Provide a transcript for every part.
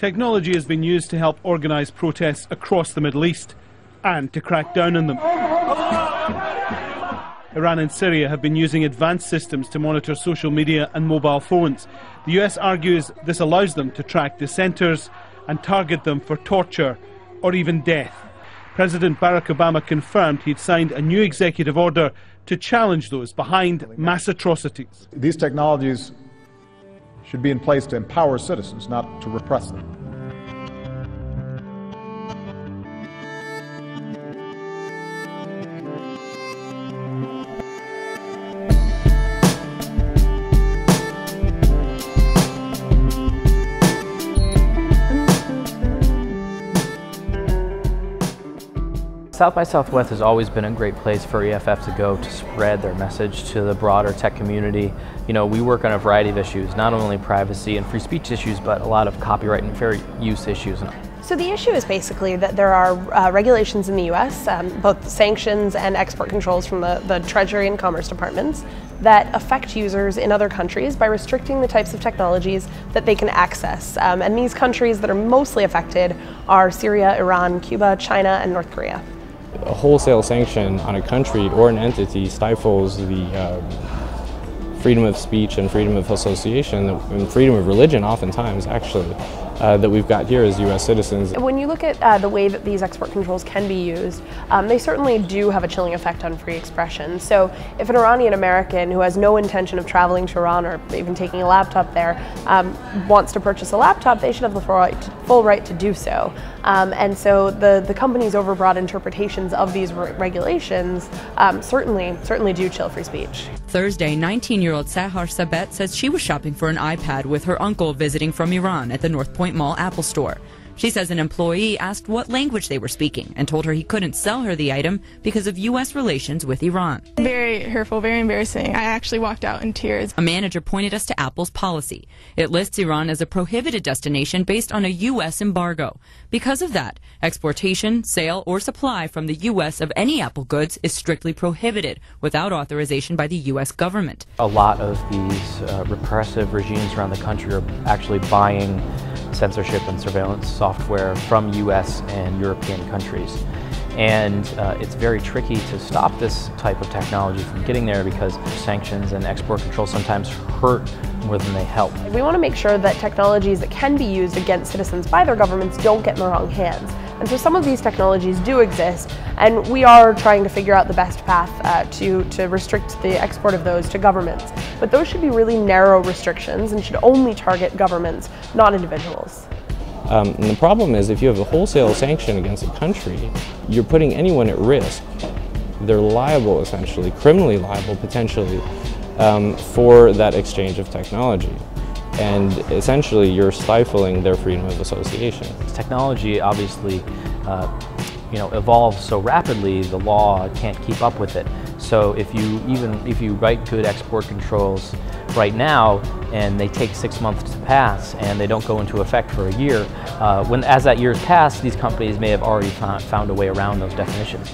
Technology has been used to help organise protests across the Middle East and to crack down on them. Iran and Syria have been using advanced systems to monitor social media and mobile phones. The US argues this allows them to track dissenters and target them for torture or even death. President Barack Obama confirmed he'd signed a new executive order to challenge those behind mass atrocities. These technologies should be in place to empower citizens, not to repress them. South by Southwest has always been a great place for EFF to go to spread their message to the broader tech community. You know, we work on a variety of issues, not only privacy and free speech issues, but a lot of copyright and fair use issues. So the issue is basically that there are regulations in the US, both sanctions and export controls from the Treasury and Commerce departments, that affect users in other countries by restricting the types of technologies that they can access. And these countries that are mostly affected are Syria, Iran, Cuba, China, and North Korea. A wholesale sanction on a country or an entity stifles the freedom of speech and freedom of association and freedom of religion oftentimes, actually, that we've got here as U.S. citizens. When you look at the way that these export controls can be used, they certainly do have a chilling effect on free expression. So if an Iranian American who has no intention of traveling to Iran or even taking a laptop there wants to purchase a laptop, they should have the full right to do so. And so the company's overbroad interpretations of these regulations certainly do chill free speech. Thursday, 19-year-old Sahar Sabet says she was shopping for an iPad with her uncle visiting from Iran at the North Point Mall Apple Store. She says an employee asked what language they were speaking and told her he couldn't sell her the item because of U.S. relations with Iran. Very hurtful, very embarrassing. I actually walked out in tears. A manager pointed us to Apple's policy. It lists Iran as a prohibited destination based on a U.S. embargo. Because of that, exportation, sale, or supply from the U.S. of any Apple goods is strictly prohibited without authorization by the U.S. government. A lot of these repressive regimes around the country are actually buying censorship and surveillance software from U.S. and European countries. And it's very tricky to stop this type of technology from getting there because sanctions and export control sometimes hurt more than they help. We want to make sure that technologies that can be used against citizens by their governments don't get in the wrong hands. And so some of these technologies do exist, and we are trying to figure out the best path to restrict the export of those to governments. But those should be really narrow restrictions and should only target governments, not individuals. And the problem is if you have a wholesale sanction against a country, you're putting anyone at risk. They're liable, essentially, criminally liable, potentially, for that exchange of technology. And essentially, you're stifling their freedom of association. Technology obviously evolves so rapidly, the law can't keep up with it. So if you write good export controls right now and they take 6 months to pass and they don't go into effect for a year, as that year's passed, these companies may have already found a way around those definitions.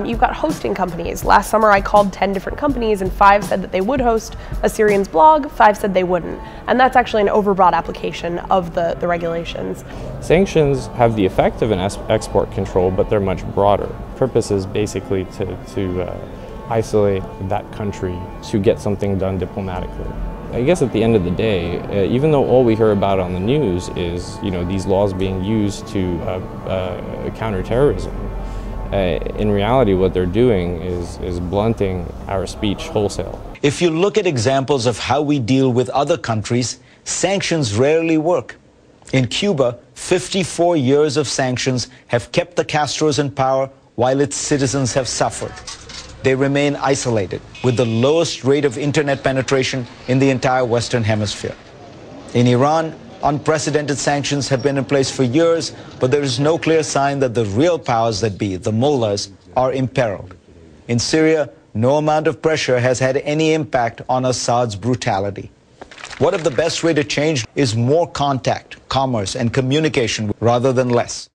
You've got hosting companies. Last summer I called 10 different companies and 5 said that they would host a Syrian's blog, 5 said they wouldn't. And that's actually an overbroad application of the regulations. Sanctions have the effect of an export control, but they're much broader. Purpose is basically to isolate that country to get something done diplomatically. I guess at the end of the day, even though all we hear about on the news is these laws being used to counter terrorism, in reality what they're doing is blunting our speech wholesale. If you look at examples of how we deal with other countries, sanctions rarely work. In Cuba, 54 years of sanctions have kept the Castros in power while its citizens have suffered. They remain isolated, with the lowest rate of internet penetration in the entire Western Hemisphere. In Iran, unprecedented sanctions have been in place for years, but there is no clear sign that the real powers that be, the mullahs, are imperiled. In Syria, no amount of pressure has had any impact on Assad's brutality. What if the best way to change is more contact, commerce, and communication rather than less?